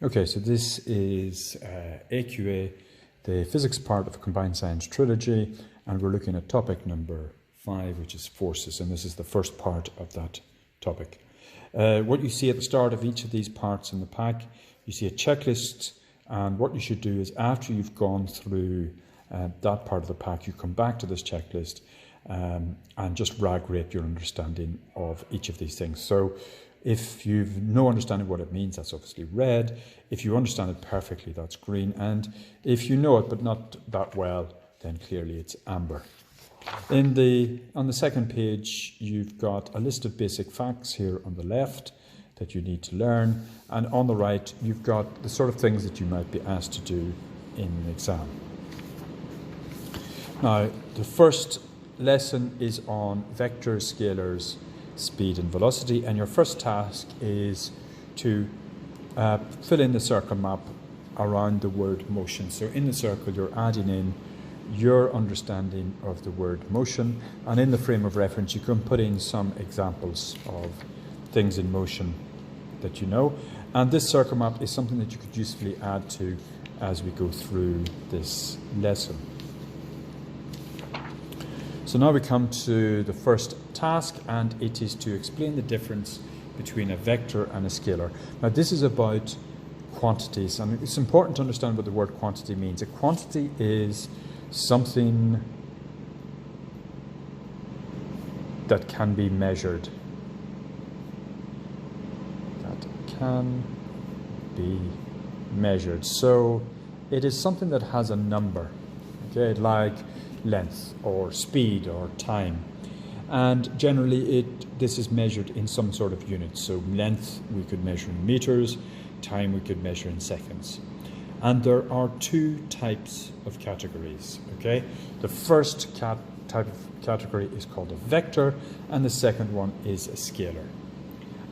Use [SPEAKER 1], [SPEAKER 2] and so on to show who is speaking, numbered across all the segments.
[SPEAKER 1] Okay, so this is AQA, the physics part of Combined Science Trilogy, and we're looking at topic number 5, which is forces, and this is the first part of that topic. What you see at the start of each of these parts in the pack, you see a checklist, and what you should do is after you've gone through that part of the pack, you come back to this checklist and just rag rape your understanding of each of these things. So if you've no understanding what it means, that's obviously red. If you understand it perfectly, that's green. And if you know it but not that well, then clearly it's amber. On the second page, you've got a list of basic facts here on the left that you need to learn. And on the right, you've got the sort of things that you might be asked to do in an exam. Now, the first lesson is on vectors, scalars, speed and velocity, and your first task is to fill in the circle map around the word motion. So in the circle you're adding in your understanding of the word motion, and in the frame of reference you can put in some examples of things in motion that you know, and this circle map is something that you could usefully add to as we go through this lesson. So now we come to the first task, and it is to explain the difference between a vector and a scalar. Now this is about quantities, and it's important to understand what the word quantity means. A quantity is something that can be measured. That can be measured. So it is something that has a number, okay, like length or speed or time, and generally this is measured in some sort of unit. So length we could measure in meters, time we could measure in seconds, and there are two types of categories. Okay, the first type of category is called a vector, and the second one is a scalar.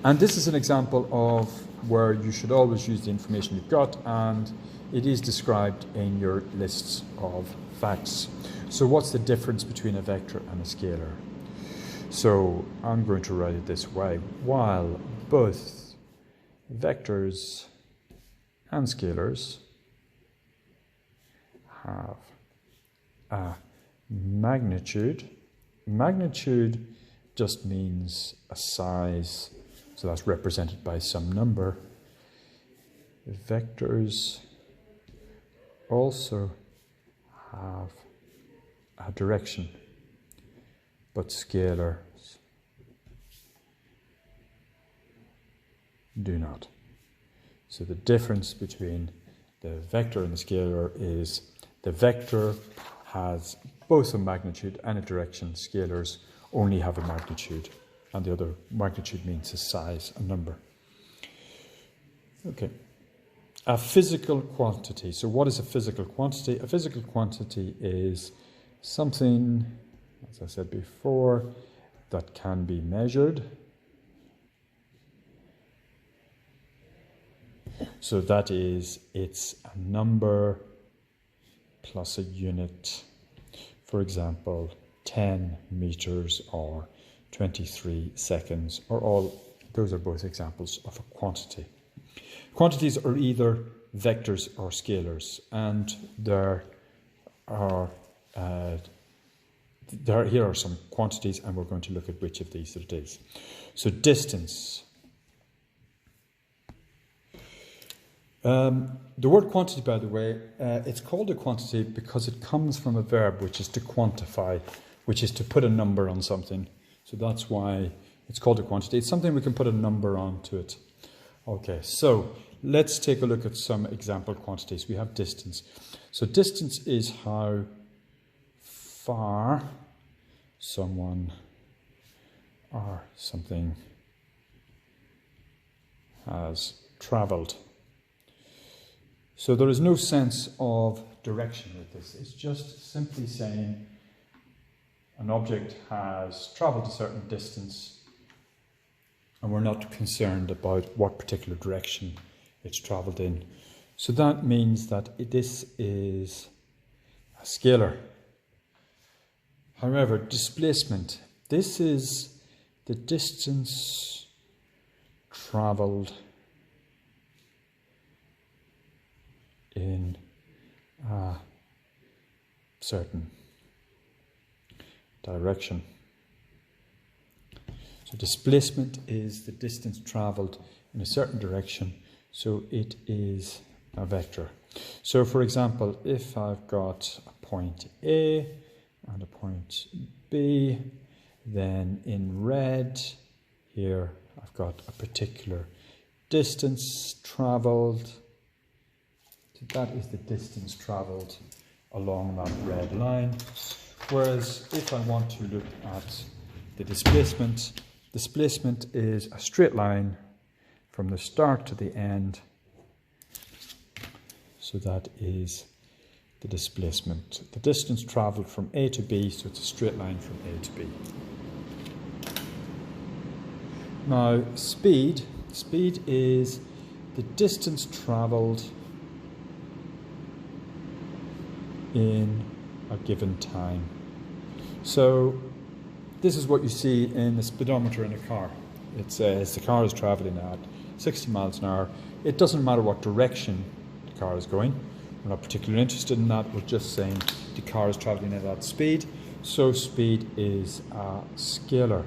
[SPEAKER 1] And this is an example of where you should always use the information you've got, and it is described in your lists of facts. So what's the difference between a vector and a scalar? So I'm going to write it this way. While both vectors and scalars have a magnitude, magnitude just means a size, so that's represented by some number. Vectors also have a direction, but scalars do not. So the difference between the vector and the scalar is the vector has both a magnitude and a direction. Scalars only have a magnitude, and the other magnitude means a size, a number. Okay. A physical quantity. So what is a physical quantity? A physical quantity is something, as I said before, that can be measured. So that is, it's a number plus a unit. For example, 10 meters or 23 seconds, or all, those are both examples of a quantity. Quantities are either vectors or scalars, and here are some quantities, and we're going to look at which of these it is. So distance. The word quantity, by the way, it's called a quantity because it comes from a verb, which is to quantify, which is to put a number on something. So that's why it's called a quantity. It's something we can put a number onto it. Okay, so let's take a look at some example quantities. We have distance. So distance is how far someone or something has travelled. So there is no sense of direction with this. It's just simply saying an object has travelled a certain distance, and we're not concerned about what particular direction it's travelled in. So that means that this is a scalar. However, displacement, this is the distance travelled in a certain direction. So displacement is the distance travelled in a certain direction, so it is a vector. So for example, if I've got a point A and a point B, then in red here I've got a particular distance travelled. So that is the distance travelled along that red line. Whereas if I want to look at the displacement is a straight line from the start to the end. So that is the displacement. The distance travelled from A to B, so it's a straight line from A to B. Now, speed is the distance travelled in a given time. So this is what you see in the speedometer in a car. It says the car is travelling at 60 miles an hour. It doesn't matter what direction the car is going. We're not particularly interested in that. We're just saying the car is travelling at that speed. So speed is a scalar.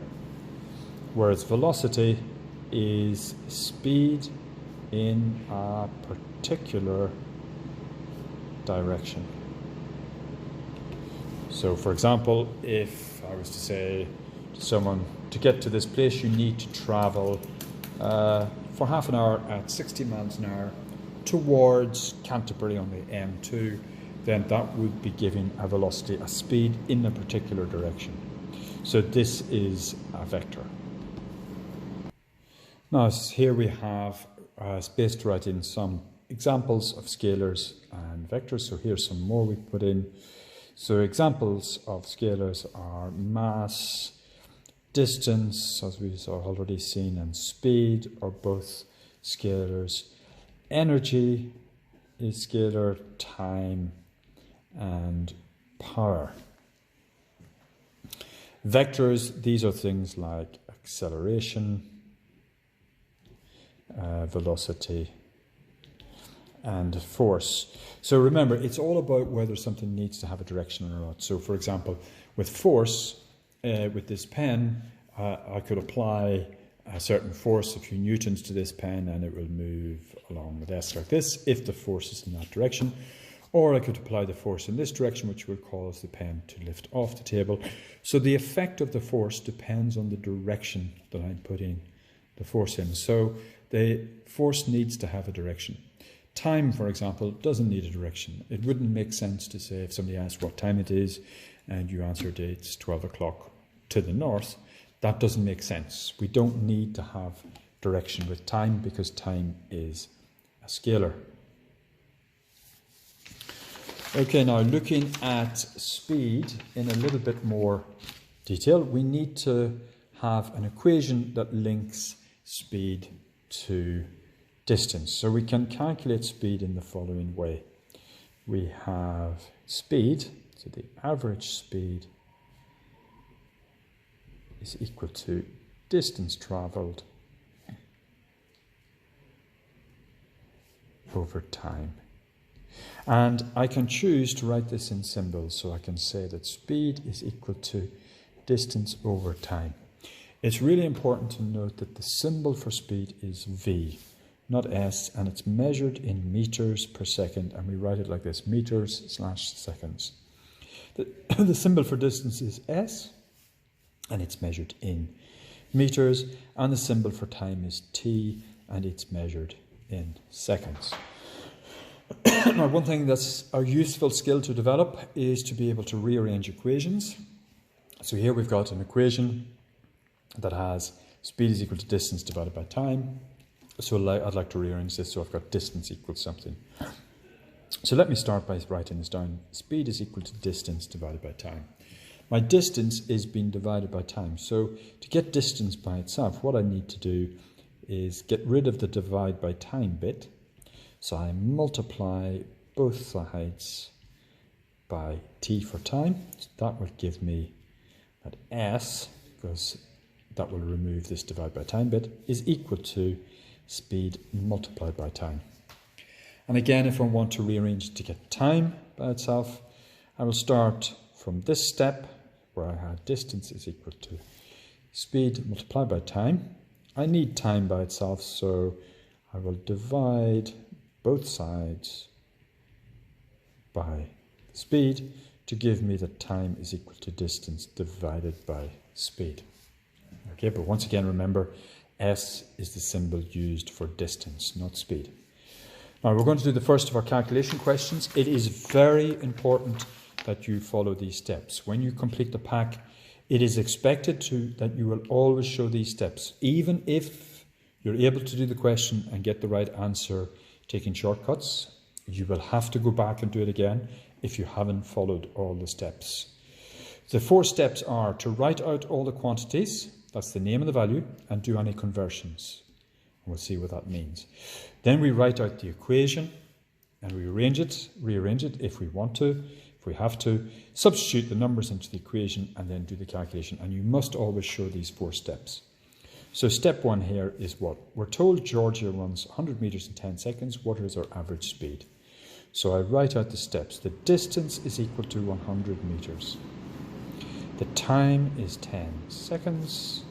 [SPEAKER 1] Whereas velocity is speed in a particular direction. So for example, if I was to say to someone, to get to this place you need to travel for half an hour at 60 miles an hour towards Canterbury on the M2, then that would be giving a velocity, a speed in a particular direction. So this is a vector. Now here we have space to write in some examples of scalars and vectors. So here's some more we put in. So examples of scalars are mass, distance, as we've already seen, and speed are both scalars. Energy is scalar, time, and power. Vectors, these are things like acceleration, velocity, and force. So remember, it's all about whether something needs to have a direction or not. So for example, with force, with this pen, I could apply a certain force, a few newtons to this pen, and it will move along the desk like this if the force is in that direction. Or I could apply the force in this direction, which will cause the pen to lift off the table. So the effect of the force depends on the direction that I'm putting the force in. So the force needs to have a direction. Time, for example, doesn't need a direction. It wouldn't make sense to say if somebody asked what time it is and you answered it's 12 o'clock to the north. That doesn't make sense. We don't need to have direction with time because time is a scalar. Okay, now looking at speed in a little bit more detail, we need to have an equation that links speed to distance. So we can calculate speed in the following way. We have speed, so the average speed is equal to distance travelled over time. And I can choose to write this in symbols, so I can say that speed is equal to distance over time. It's really important to note that the symbol for speed is V, not S, and it's measured in meters per second, and we write it like this, meters/seconds. The symbol for distance is S, and it's measured in meters, and the symbol for time is T, and it's measured in seconds. Now, one thing that's a useful skill to develop is to be able to rearrange equations. So here we've got an equation that has speed is equal to distance divided by time. So I'd like to rearrange this so I've got distance equals something. So let me start by writing this down. Speed is equal to distance divided by time. My distance is being divided by time. So to get distance by itself, what I need to do is get rid of the divide by time bit. So I multiply both sides by t for time. So that will give me that s, because that will remove this divide by time bit, is equal to speed multiplied by time. And again, if I want to rearrange it to get time by itself, I will start from this step where I had distance is equal to speed multiplied by time. I need time by itself, so I will divide both sides by speed to give me that time is equal to distance divided by speed. Okay, but once again, remember, S is the symbol used for distance, not speed. Now, we're going to do the first of our calculation questions. It is very important that you follow these steps. When you complete the pack, it is expected that you will always show these steps, even if you're able to do the question and get the right answer taking shortcuts. You will have to go back and do it again if you haven't followed all the steps. The 4 steps are to write out all the quantities, that's the name and the value, and do any conversions. We'll see what that means. Then we write out the equation and we rearrange it if we want to, if we have to, substitute the numbers into the equation and then do the calculation. And you must always show these 4 steps. So step 1 here is what? We're told Georgia runs 100 meters in 10 seconds. What is our average speed? So I write out the steps. The distance is equal to 100 meters. The time is 10 seconds,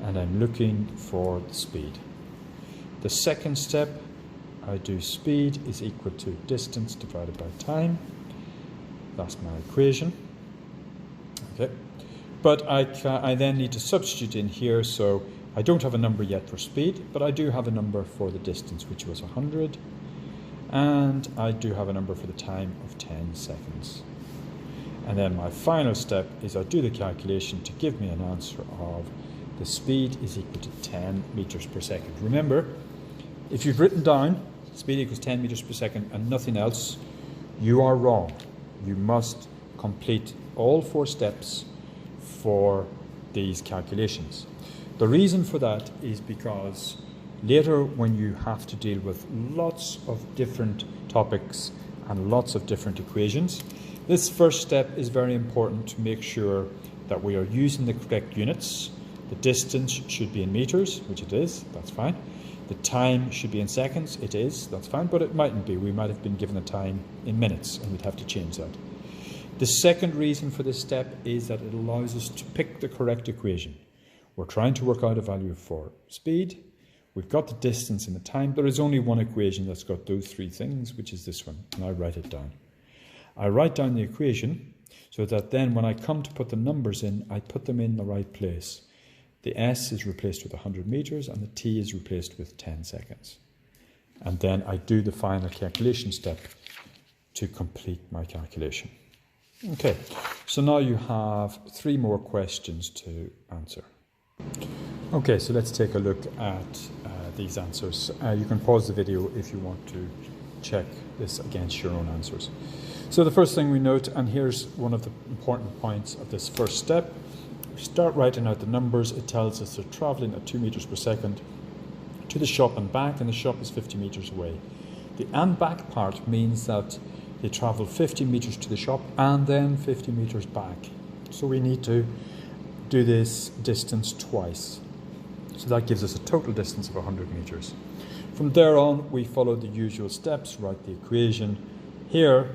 [SPEAKER 1] and I'm looking for the speed. The second step, I do speed is equal to distance divided by time. That's my equation. Okay, but I then need to substitute in here, so I don't have a number yet for speed, but I do have a number for the distance, which was 100, and I do have a number for the time of 10 seconds. And then my final step is I do the calculation to give me an answer of the speed is equal to 10 meters per second. Remember, if you've written down speed equals 10 meters per second and nothing else, you are wrong. You must complete all 4 steps for these calculations. The reason for that is because later when you have to deal with lots of different topics and lots of different equations, this first step is very important to make sure that we are using the correct units. The distance should be in meters, which it is, that's fine. The time should be in seconds, it is, that's fine, but it mightn't be. We might have been given the time in minutes and we'd have to change that. The second reason for this step is that it allows us to pick the correct equation. We're trying to work out a value for speed. We've got the distance and the time. There is only one equation that's got those 3 things, which is this one, and I write it down. I write down the equation so that then when I come to put the numbers in, I put them in the right place. The S is replaced with 100 meters and the T is replaced with 10 seconds. And then I do the final calculation step to complete my calculation. Okay, so now you have 3 more questions to answer. Okay, so let's take a look at these answers. You can pause the video if you want to check this against your own answers. So the first thing we note, and here's one of the important points of this first step, we start writing out the numbers. It tells us they're travelling at 2 meters per second to the shop and back, and the shop is 50 meters away. The and back part means that they travel 50 meters to the shop and then 50 meters back. So we need to do this distance twice. So that gives us a total distance of 100 meters. From there on, we follow the usual steps, write the equation. Here,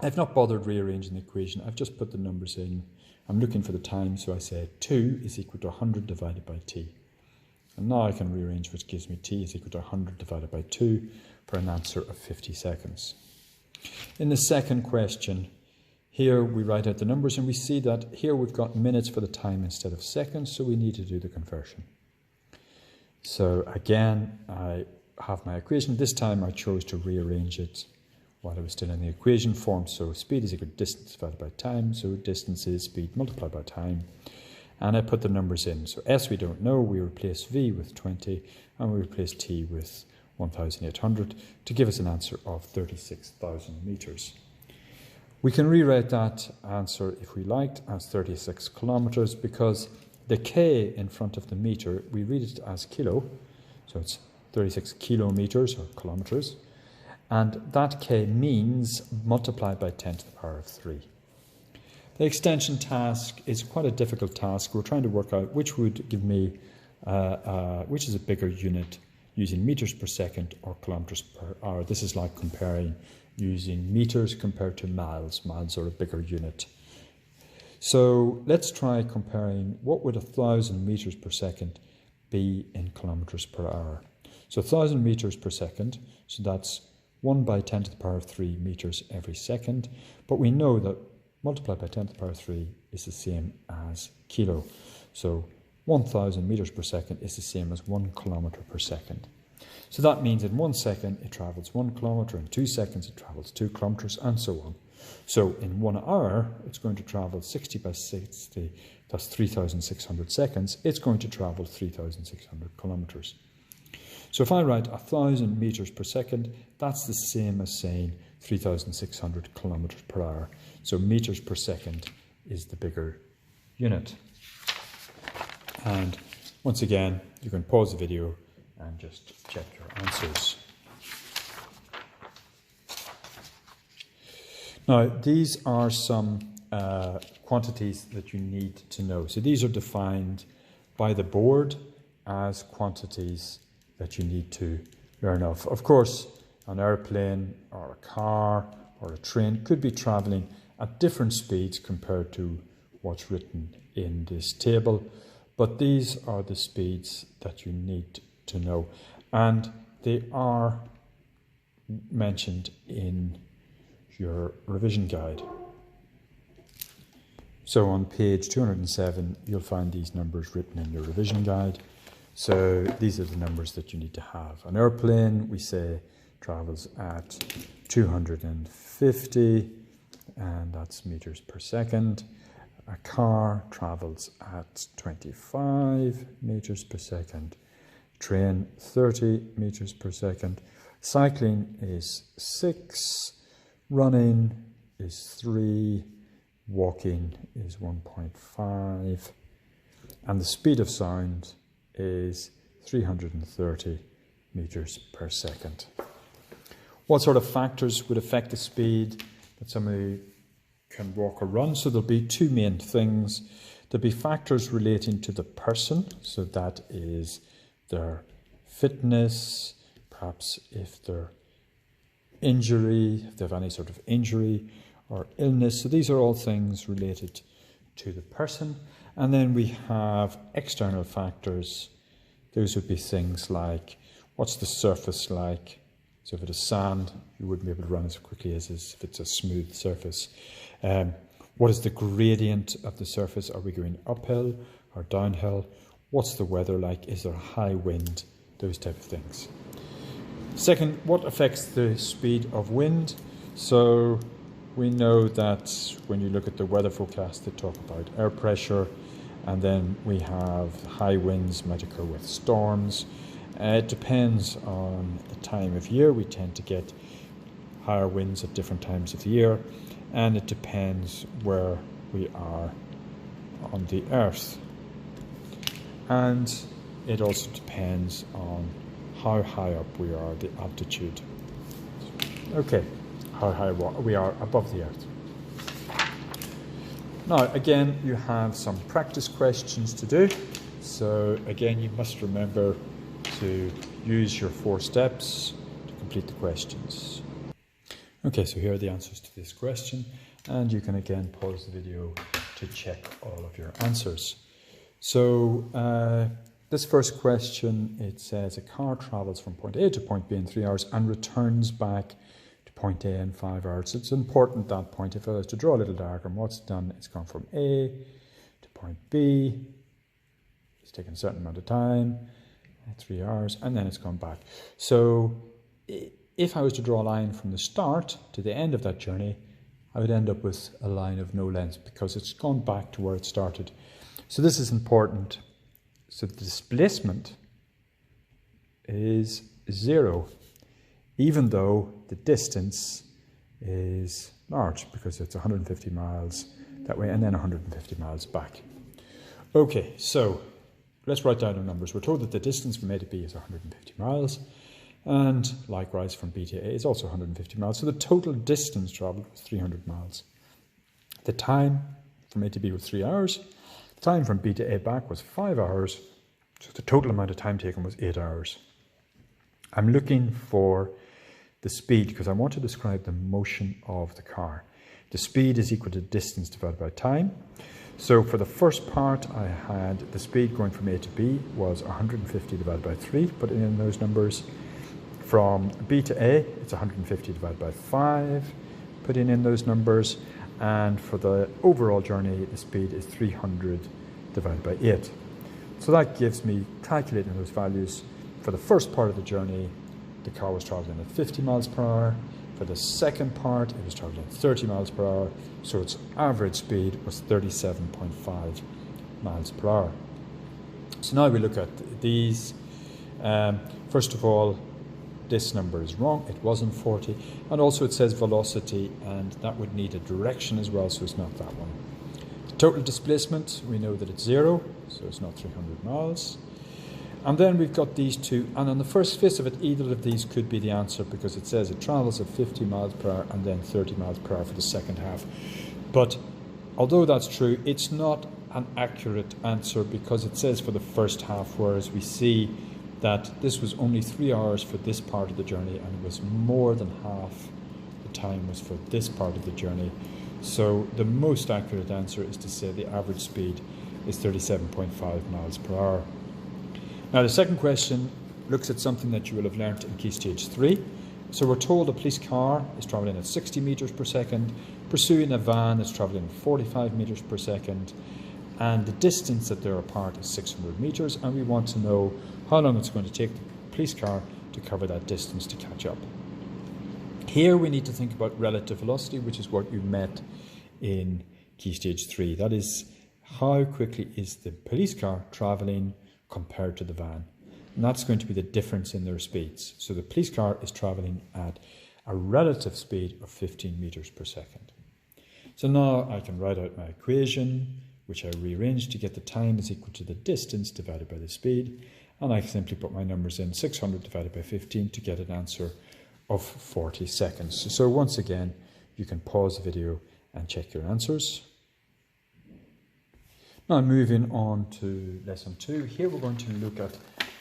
[SPEAKER 1] I've not bothered rearranging the equation. I've just put the numbers in. I'm looking for the time, so I say 2 is equal to 100 divided by t. And now I can rearrange, which gives me t is equal to 100 divided by 2 for an answer of 50 seconds. In the second question, here we write out the numbers and we see that here we've got minutes for the time instead of seconds, so we need to do the conversion. So again, I have my equation. This time I chose to rearrange it while I was still in the equation form. So speed is equal to distance divided by time. So distance is speed multiplied by time. And I put the numbers in. So S we don't know. We replace V with 20 and we replace T with 1,800 to give us an answer of 36,000 meters. We can rewrite that answer if we liked as 36 kilometers because the K in front of the meter, we read it as kilo. So it's 36 kilometers or kilometers. And that K means multiplied by 10 to the power of 3. The extension task is quite a difficult task. We're trying to work out which would give me, which is a bigger unit using meters per second or kilometers per hour. This is like comparing using meters compared to miles. Miles are a bigger unit. So let's try comparing what would 1,000 meters per second be in kilometers per hour. So 1,000 meters per second, so that's 1 by 10 to the power of 3 meters every second. But we know that multiplied by 10 to the power of 3 is the same as kilo. So 1,000 meters per second is the same as 1 kilometer per second. So that means in 1 second it travels 1 kilometer, in 2 seconds it travels 2 kilometers, and so on. So in 1 hour, it's going to travel 60 by 60, that's 3,600 seconds. It's going to travel 3,600 kilometers. So if I write 1,000 meters per second, that's the same as saying 3,600 kilometers per hour. So meters per second is the bigger unit. And once again, you can pause the video and just check your answers. Now, these are some quantities that you need to know. So these are defined by the board as quantities that you need to learn of. Of course, an airplane or a car or a train could be traveling at different speeds compared to what's written in this table, but these are the speeds that you need to know, and they are mentioned in your revision guide. So on page 207, you'll find these numbers written in your revision guide. So these are the numbers that you need to have. An airplane, we say, travels at 250, and that's meters per second. A car travels at 25 meters per second. Train, 30 meters per second. Cycling is 6. Running is 3, walking is 1.5, and the speed of sound is 330 meters per second. What sort of factors would affect the speed that somebody can walk or run? So there'll be two main things. There'll be factors relating to the person, so that is their fitness, perhaps if they're injury, if they have any sort of injury or illness. So these are all things related to the person. And then we have external factors. Those would be things like, what's the surface like? So if it is sand, you wouldn't be able to run as quickly as if it's a smooth surface. What is the gradient of the surface? Are we going uphill or downhill? What's the weather like? Is there a high wind? Those type of things. Second, what affects the speed of wind? So we know that when you look at the weather forecast, they talk about air pressure, and then we have high winds might occur with storms. It depends on the time of year. We tend to get higher winds at different times of the year, and it depends where we are on the earth. And it also depends on how high up we are, the altitude. Okay, how high we are above the earth. Now, again, you have some practice questions to do. So again, you must remember to use your 4 steps to complete the questions. Okay, so here are the answers to this question, and you can again pause the video to check all of your answers. So this first question, it says a car travels from point A to point B in 3 hours and returns back to point A in 5 hours. It's important that point. If I was to draw a little diagram, what's done, it's gone from A to point B. It's taken a certain amount of time, 3 hours, and then it's gone back. So if I was to draw a line from the start to the end of that journey, I would end up with a line of no length because it's gone back to where it started. So this is important. So the displacement is 0, even though the distance is large because it's 150 miles that way and then 150 miles back. Okay, so let's write down our numbers. We're told that the distance from A to B is 150 miles, and likewise from B to A is also 150 miles. So the total distance travelled was 300 miles. The time from A to B was 3 hours. The time from B to A back was 5 hours. So the total amount of time taken was 8 hours. I'm looking for the speed because I want to describe the motion of the car. The speed is equal to distance divided by time. So for the first part, I had the speed going from A to B was 150 divided by 3, put in those numbers. From B to A, it's 150 divided by 5, put in those numbers. And for the overall journey, the speed is 300 divided by 8. So that gives me, calculating those values, for the first part of the journey, the car was traveling at 50 miles per hour. For the second part, it was traveling at 30 miles per hour. So its average speed was 37.5 miles per hour. So now we look at these. First of all, this number is wrong. It wasn't 40. And also it says velocity, and that would need a direction as well, so it's not that one. The total displacement, we know that it's 0, so it's not 300 miles. And then we've got these two, and on the first face of it, either of these could be the answer because it says it travels at 50 miles per hour and then 30 miles per hour for the second half. But although that's true, it's not an accurate answer because it says for the first half, whereas we see that this was only 3 hours for this part of the journey and it was more than half the time was for this part of the journey. So the most accurate answer is to say the average speed is 37.5 miles per hour. Now the second question looks at something that you will have learnt in Key Stage 3. So we're told a police car is travelling at 60 metres per second, pursuing a van that's travelling at 45 metres per second, and the distance that they're apart is 600 metres, and we want to know how long it's going to take the police car to cover that distance to catch up. Here we need to think about relative velocity, which is what you met in Key Stage 3. That is, how quickly is the police car travelling compared to the van, and that's going to be the difference in their speeds. So the police car is travelling at a relative speed of 15 metres per second. So now I can write out my equation, which I rearranged to get the time is equal to the distance divided by the speed, and I simply put my numbers in, 600 divided by 15 to get an answer of 40 seconds. So once again, you can pause the video and check your answers. Now moving on to lesson 2, here we're going to look at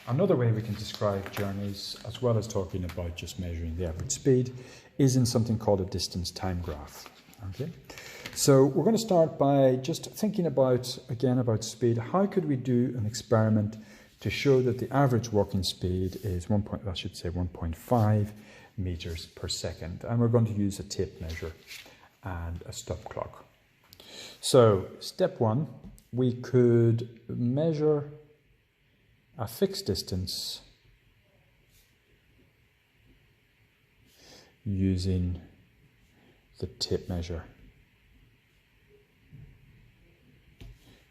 [SPEAKER 1] another way we can describe journeys, as well as talking about just measuring the average speed, is in something called a distance time graph. Okay, so we're going to start by just thinking about, again, about speed. How could we do an experiment to show that the average walking speed is 1.5 meters per second? And we're going to use a tape measure and a stop clock. So step 1, we could measure a fixed distance using the tape measure.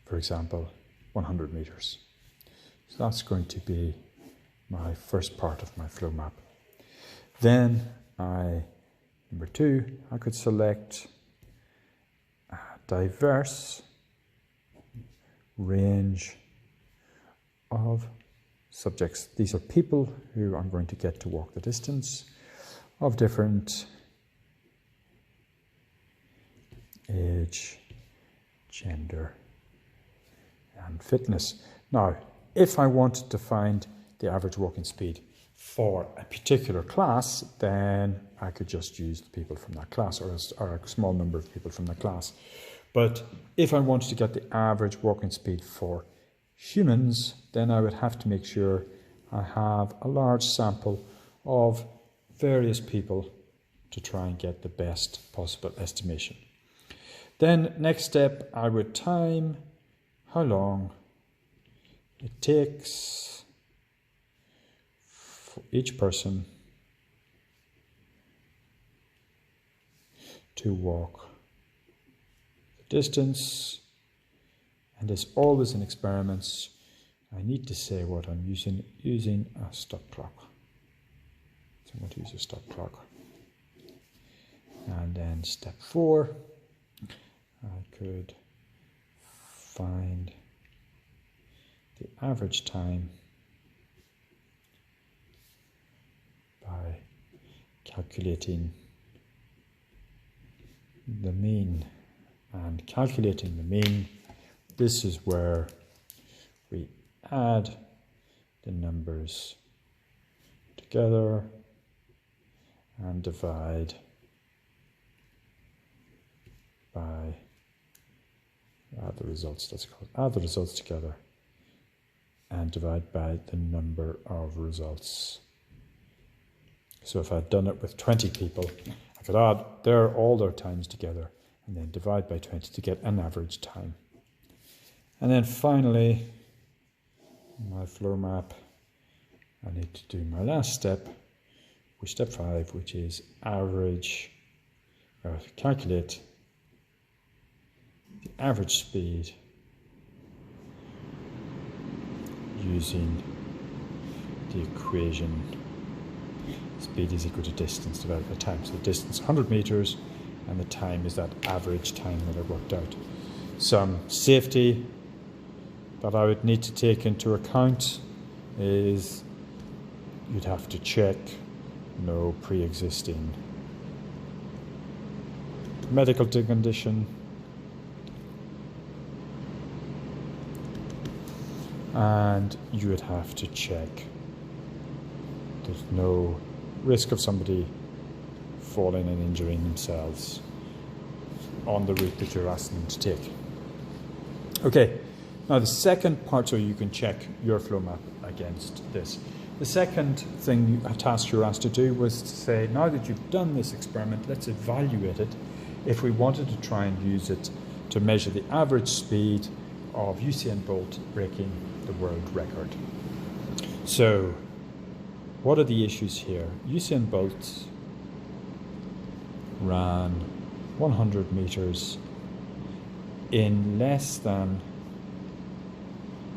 [SPEAKER 1] For example, 100 meters. So that's going to be my first part of my flow map. Then number 2, I could select a diverse range of subjects. These are people who I'm going to get to walk the distance, of different age, gender, and fitness. Now, if I wanted to find the average walking speed for a particular class, then I could just use the people from that class, or a small number of people from that class. But if I wanted to get the average walking speed for humans, then I would have to make sure I have a large sample of various people to try and get the best possible estimation. Then next step, I would time how long it takes for each person to walk the distance. And as always in experiments, I need to say what I'm using a stop clock. So I'm going to use a stop clock. And then step 4, I could find the average time by calculating the mean. And calculating the mean, this is where we add the numbers together and divide by add the results, let's call it, add the results together and divide by the number of results. So if I'd done it with 20 people, I could add all their times together and then divide by 20 to get an average time. And then finally, my flow map, I need to do my last step, which step 5, which is average, or calculate the average speed using the equation speed is equal to distance divided by time. So the distance 100 meters and the time is that average time that I worked out. Some safety that I would need to take into account is you'd have to check no pre-existing medical condition, and you would have to check there's no risk of somebody falling and injuring themselves on the route that you're asking them to take. Okay, now the second part, so you can check your flow map against this. The second thing, a task you're asked to do, was to say, now that you've done this experiment, let's evaluate it if we wanted to try and use it to measure the average speed of Usain Bolt breaking the world record. So, what are the issues here? Usain Bolt ran 100 meters in less than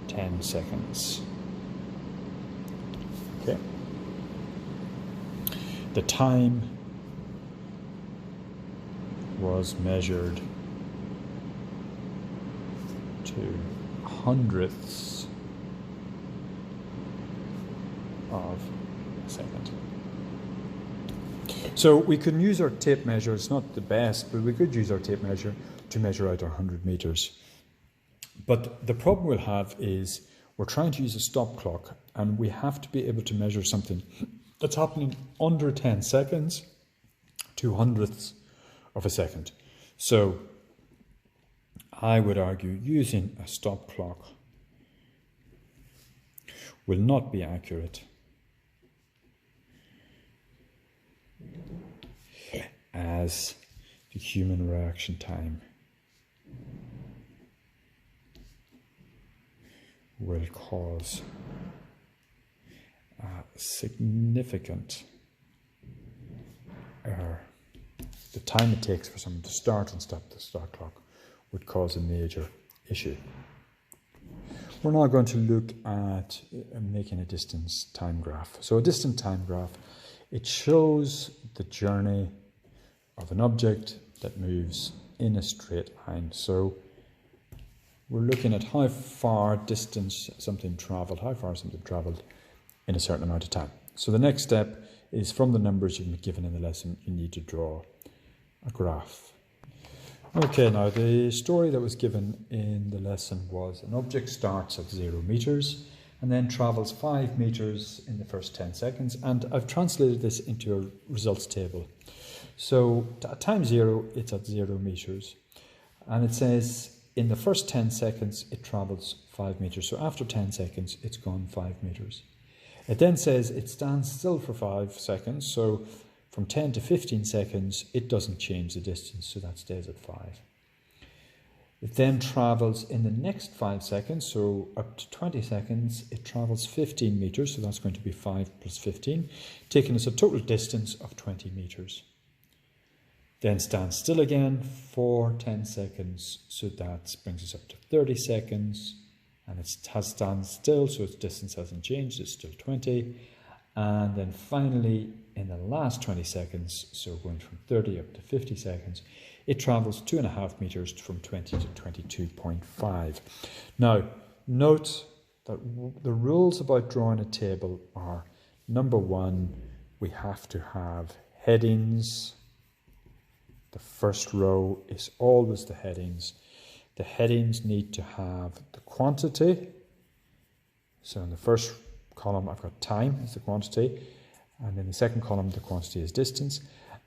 [SPEAKER 1] 10 seconds. Okay. The time was measured to hundredths of a second. So we can use our tape measure. It's not the best, but we could use our tape measure to measure out our 100 meters. But the problem we'll have is we're trying to use a stop clock, and we have to be able to measure something that's happening under 10 seconds to hundredths of a second. So I would argue using a stop clock will not be accurate as the human reaction time will cause a significant error. The time it takes for someone to start and stop the start clock would cause a major issue. We're now going to look at making a distance time graph. So a distance time graph, it shows the journey of an object that moves in a straight line. So we're looking at how far distance something travelled, in a certain amount of time. So the next step is, from the numbers you've been given in the lesson, you need to draw a graph. Okay, now the story that was given in the lesson was an object starts at 0 meters and then travels 5 meters in the first 10 seconds. And I've translated this into a results table. So at time 0, it's at 0 meters. And it says in the first 10 seconds, it travels 5 meters. So after 10 seconds, it's gone 5 meters. It then says it stands still for 5 seconds. So from 10 to 15 seconds, it doesn't change the distance, so that stays at 5. It then travels in the next 5 seconds, so up to 20 seconds, it travels 15 meters, so that's going to be 5 plus 15, taking us a total distance of 20 meters. Then stands still again for 10 seconds, so that brings us up to 30 seconds, and it has stand still, so its distance hasn't changed, it's still 20. And then finally, in the last 20 seconds, so going from 30 up to 50 seconds, it travels 2.5 meters from 20 to 22.5. Now, note that the rules about drawing a table are, number one, we have to have headings. The first row is always the headings. The headings need to have the quantity. So in the first column, I've got time as the quantity. And in the second column, the quantity is distance.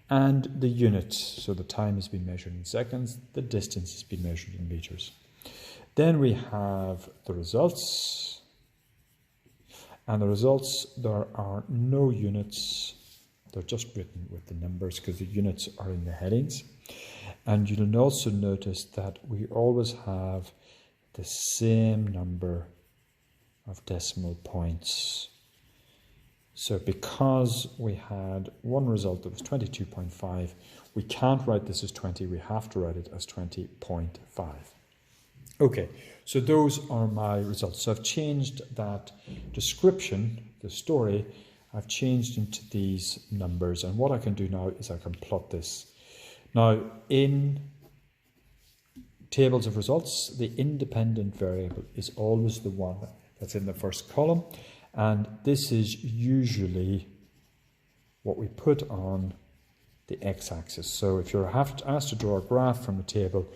[SPEAKER 1] And the unit, so the time has been measured in seconds, the distance has been measured in meters. Then we have the results. And the results, there are no units. They're just written with the numbers because the units are in the headings. And you'll also notice that we always have the same number of decimal points. So because we had one result that was 22.5, we can't write this as 20, we have to write it as 20.5. Okay, so those are my results. So I've changed that description, the story, I've changed into these numbers. And what I can do now is I can plot this. Now, in tables of results, the independent variable is always the one that's in the first column. And this is usually what we put on the x-axis. So if you're asked to draw a graph from a table,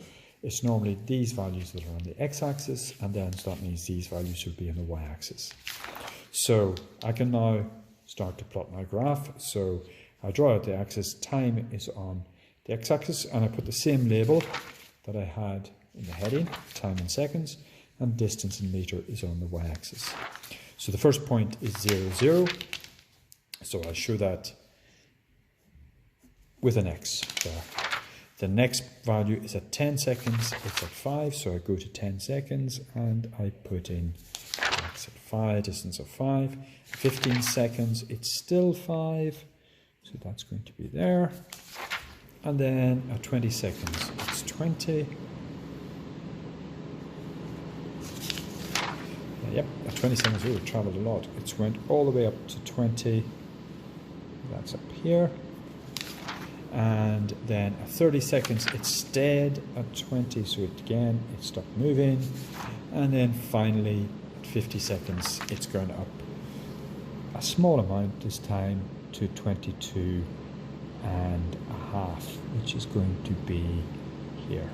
[SPEAKER 1] it's normally these values that are on the x-axis, and then so that means these values should be on the y-axis. So I can now start to plot my graph. So I draw out the axis, time is on the x-axis, and I put the same label that I had in the heading, time in seconds, and distance in meter is on the y-axis. So the first point is 0, 0. So I show that with an X there. The next value is at 10 seconds, it's at 5. So I go to 10 seconds and I put in X at 5, distance of 5. 15 seconds, it's still 5. So that's going to be there. And then at 20 seconds, it's 20. Yep, at 20 seconds, we've travelled a lot. It's went all the way up to 20. That's up here. And then at 30 seconds, it stayed at 20. So again, it stopped moving. And then finally, at 50 seconds, it's gone up a small amount this time to 22 and a half, which is going to be here.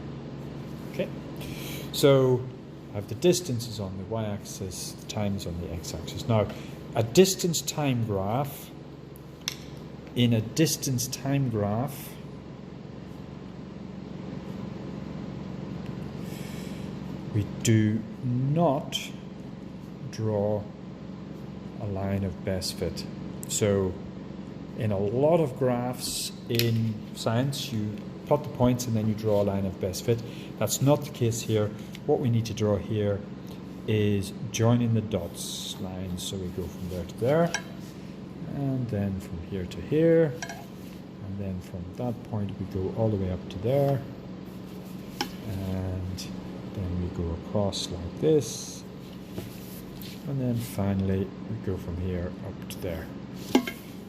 [SPEAKER 1] Okay, so I have the distance is on the y-axis, the time is on the x-axis. Now, a distance time graph, in a distance time graph, we do not draw a line of best fit. So in a lot of graphs in science, you plot the points and then you draw a line of best fit. That's not the case here. What we need to draw here is joining the dots lines. So we go from there to there, and then from here to here, and then from that point we go all the way up to there, and then we go across like this, and then finally we go from here up to there.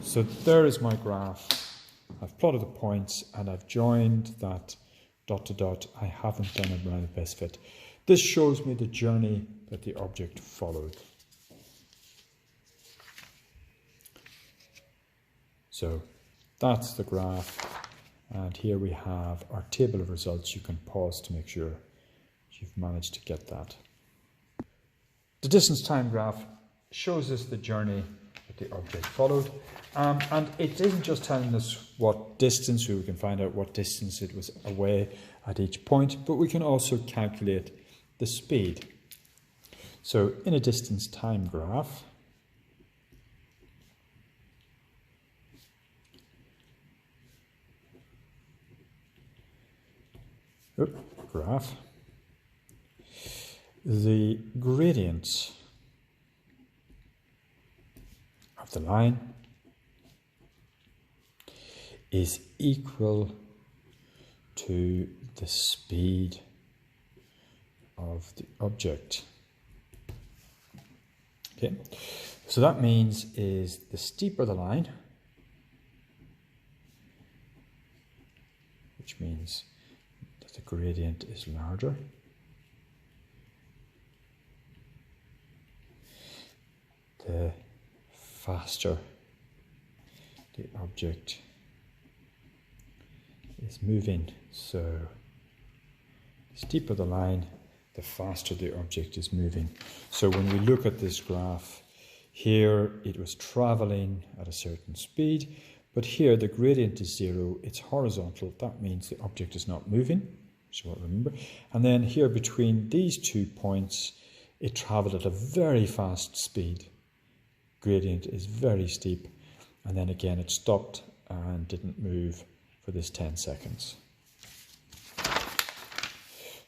[SPEAKER 1] So there is my graph. I've plotted the points and I've joined that dot to dot. I haven't done a line of best fit. This shows me the journey that the object followed. So that's the graph, and here we have our table of results. You can pause to make sure you've managed to get that. The distance time graph shows us the journey that the object followed, and it isn't just telling us what distance, we can find out what distance it was away at each point, but we can also calculate the speed. So in a distance time graph, the gradient of the line is equal to the speed of the object. Okay, so that means is the steeper the line, which means that the gradient is larger, the faster the object is moving. So the steeper the line, the faster the object is moving. So when we look at this graph Here it was traveling at a certain speed, but here the gradient is 0, it's horizontal, that means the object is not moving, so remember. And then here between these 2 points, it travelled at a very fast speed. Gradient is very steep, and then again it stopped and didn't move for this 10 seconds.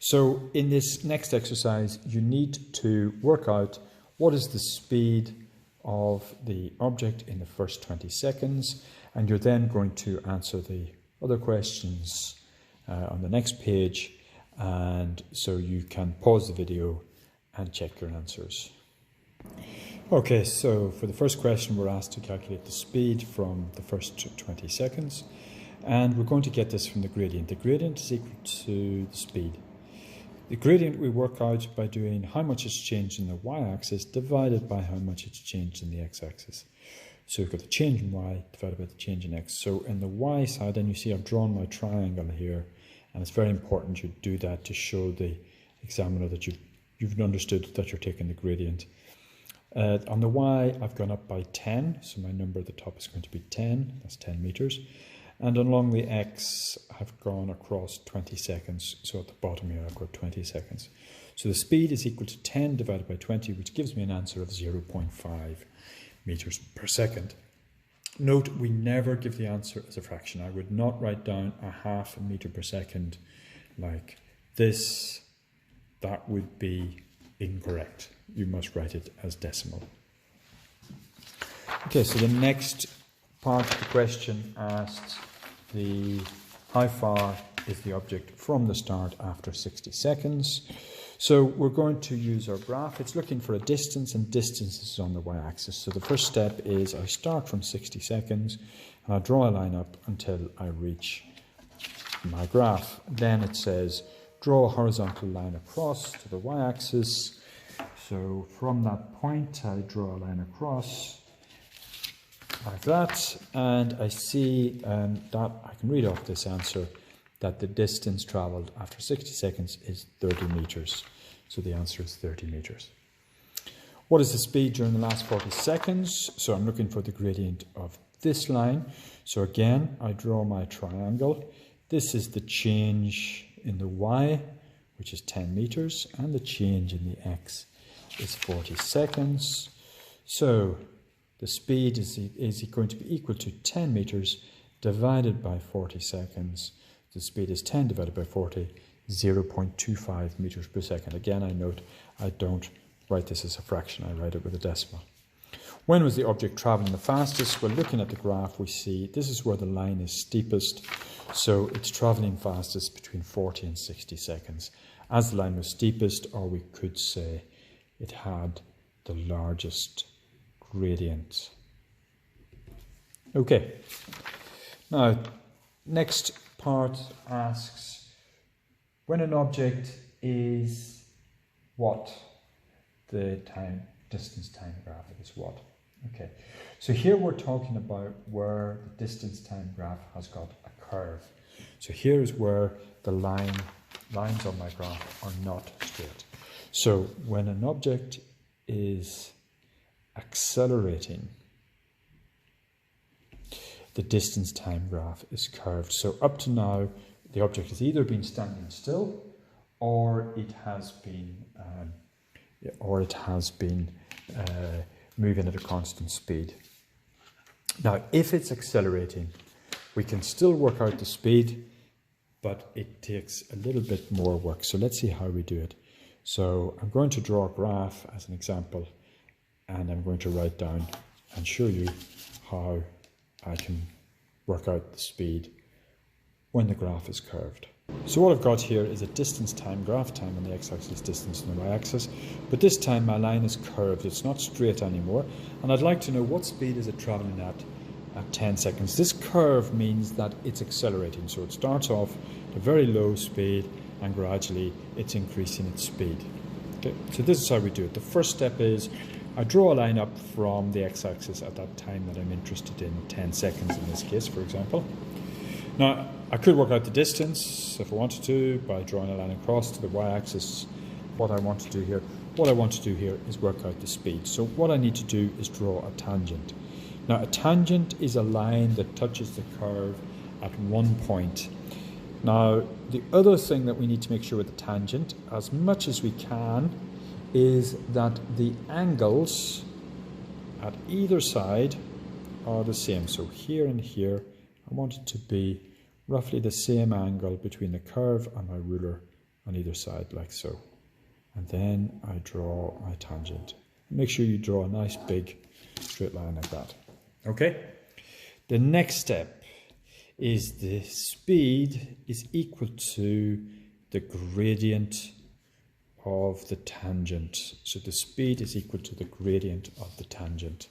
[SPEAKER 1] So in this next exercise, you need to work out what is the speed of the object in the first 20 seconds, and you're then going to answer the other questions on the next page, and so you can pause the video and check your answers. Okay, so for the first question, we're asked to calculate the speed from the first 20 seconds, and we're going to get this from the gradient. The gradient is equal to the speed. The gradient we work out by doing how much it's changed in the y-axis divided by how much it's changed in the x-axis. So we've got the change in y divided by the change in x. So in the y side, and you see I've drawn my triangle here, and it's very important you do that to show the examiner that you've understood that you're taking the gradient. On the y, I've gone up by 10, so my number at the top is going to be 10, that's 10 meters. And along the x, I've gone across 20 seconds. So at the bottom here, I've got 20 seconds. So the speed is equal to 10 divided by 20, which gives me an answer of 0.5 meters per second. Note, we never give the answer as a fraction. I would not write down a half a meter per second like this. That would be incorrect. You must write it as decimal. Okay, so the next part of the question asks how far is the object from the start after 60 seconds. So we're going to use our graph. It's looking for a distance, and distance is on the y-axis. So the first step is I start from 60 seconds and I draw a line up until I reach my graph. Then it says draw a horizontal line across to the y-axis. So from that point I draw a line across like that, and I see that I can read off this answer that the distance travelled after 60 seconds is 30 meters. So the answer is 30 meters. What is the speed during the last 40 seconds? So I'm looking for the gradient of this line. So again, I draw my triangle. This is the change in the y, which is 10 meters, and the change in the x is 40 seconds. So the speed is going to be equal to 10 meters divided by 40 seconds. The speed is 10 divided by 40, 0.25 meters per second. Again, I note I don't write this as a fraction, I write it with a decimal. When was the object traveling the fastest? Well, looking at the graph, we see this is where the line is steepest. So it's traveling fastest between 40 and 60 seconds. As the line was steepest, or we could say it had the largest gradient. Okay, now next part asks when an object is what? The distance time graph is what? Okay, so here we're talking about where the distance time graph has got a curve. So here is where the lines on my graph are not straight. So when an object is accelerating, the distance time graph is curved. So up to now, the object has either been standing still, or it has been moving at a constant speed. Now, if it's accelerating, we can still work out the speed, but it takes a little bit more work. So let's see how we do it. So I'm going to draw a graph as an example, and I'm going to write down and show you how I can work out the speed when the graph is curved. So what I've got here is a distance time graph, time on the x-axis, distance on the y-axis, but this time my line is curved, it's not straight anymore, and I'd like to know what speed is it travelling at 10 seconds. This curve means that it's accelerating, so it starts off at a very low speed and gradually it's increasing its speed. Okay, so this is how we do it. The first step is I draw a line up from the x-axis at that time that I'm interested in, 10 seconds in this case, for example. Now, I could work out the distance if I wanted to by drawing a line across to the y-axis. What I want to do here, what I want to do here is work out the speed. So what I need to do is draw a tangent. Now a tangent is a line that touches the curve at one point. Now the other thing that we need to make sure with the tangent, as much as we can, is that the angles at either side are the same. So here and here, I want it to be roughly the same angle between the curve and my ruler on either side, like so. And then I draw my tangent. Make sure you draw a nice big straight line like that. Okay? The next step is the speed is equal to the gradient of the tangent. So the speed is equal to the gradient of the tangent.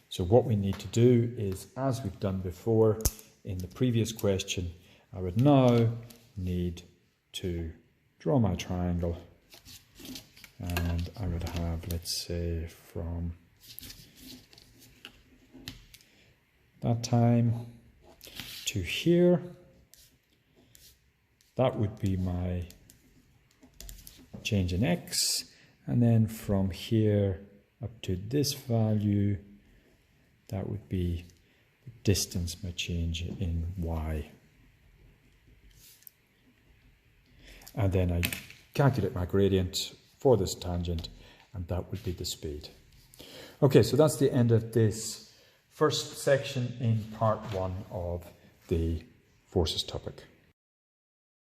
[SPEAKER 1] So what we need to do is, as we've done before in the previous question, I would now need to draw my triangle, and I would have, let's say, from that time to here, that would be my change in x, and then from here up to this value, that would be the distance, my change in y. And then I calculate my gradient for this tangent, and that would be the speed. Okay, so that's the end of this first section in part 1 of the forces topic.